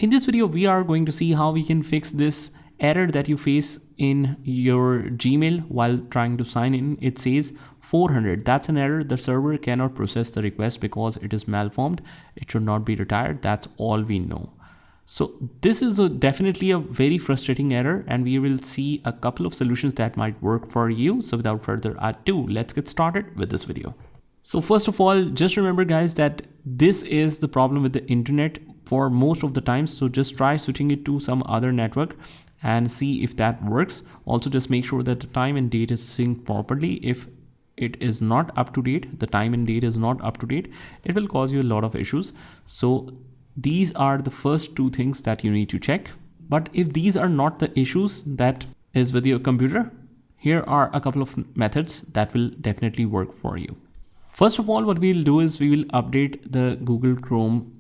In this video, we are going to see how we can fix this error that you face in your Gmail while trying to sign in. It says 400. That's an error. The server cannot process the request because it is malformed. It should not be retired. That's all we know. So this is definitely a very frustrating error, and we will see a couple of solutions that might work for you. So without further ado, let's get started with this video. So first of all, just remember guys that this is the problem with the internet for most of the time. So just try switching it to some other network and see if that works. Also just make sure that the time and date is synced properly. If it is not up to date, the time and date is not up to date, it will cause you a lot of issues. So these are the first two things that you need to check. But if these are not the issues that is with your computer, here are a couple of methods that will definitely work for you. First of all, what we'll do is we will update the Google Chrome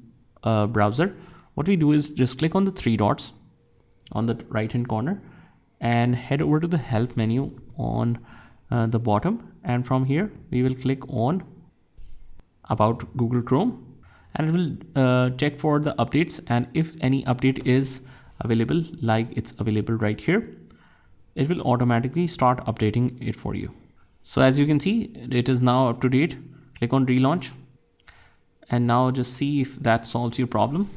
browser. What we do is just click on the three dots on the right hand corner and head over to the help menu on the bottom, and from here we will click on about Google Chrome, and it will check for the updates, and if any update is available, like it's available right here, it will automatically start updating it for you. So as you can see, it is now up to date. Click on relaunch, and now just see if that solves your problem.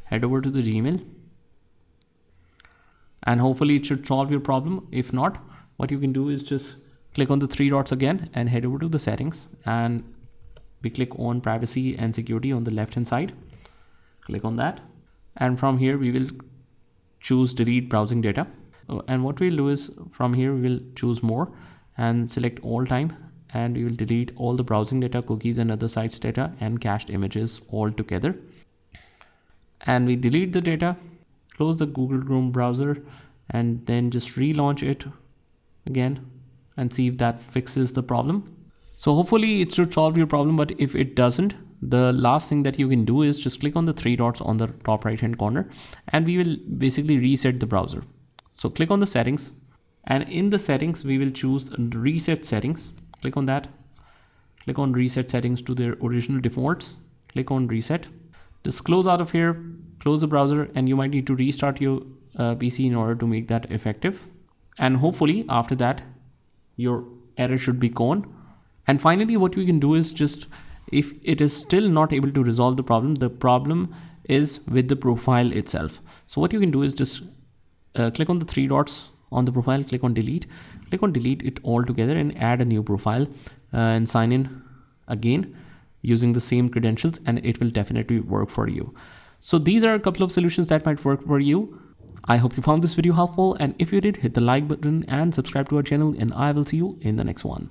Head over to the Gmail, and hopefully it should solve your problem. If not, what you can do is just click on the three dots again and head over to the settings, and we click on privacy and security on the left hand side. Click on that, and from here we will choose delete browsing data. And what we'll do is from here we will choose more and select all time, and we will delete all the browsing data, cookies and other sites data and cached images all together. And we delete the data, close the Google Chrome browser, and then just relaunch it again and see if that fixes the problem. So hopefully it should solve your problem, but if it doesn't, the last thing that you can do is just click on the three dots on the top right hand corner, and we will basically reset the browser. So click on the settings, and in the settings we will choose reset settings. Click on that, click on reset settings to their original defaults, click on reset. Just close out of here, close the browser, and you might need to restart your PC in order to make that effective. And hopefully after that your error should be gone. And finally what you can do is just, if it is still not able to resolve the problem is with the profile itself. So what you can do is just click on the three dots on the profile, click on delete it all together, and add a new profile and sign in again using the same credentials, and it will definitely work for you. So these are a couple of solutions that might work for you. I hope you found this video helpful, and if you did, hit the like button and subscribe to our channel, and I will see you in the next one.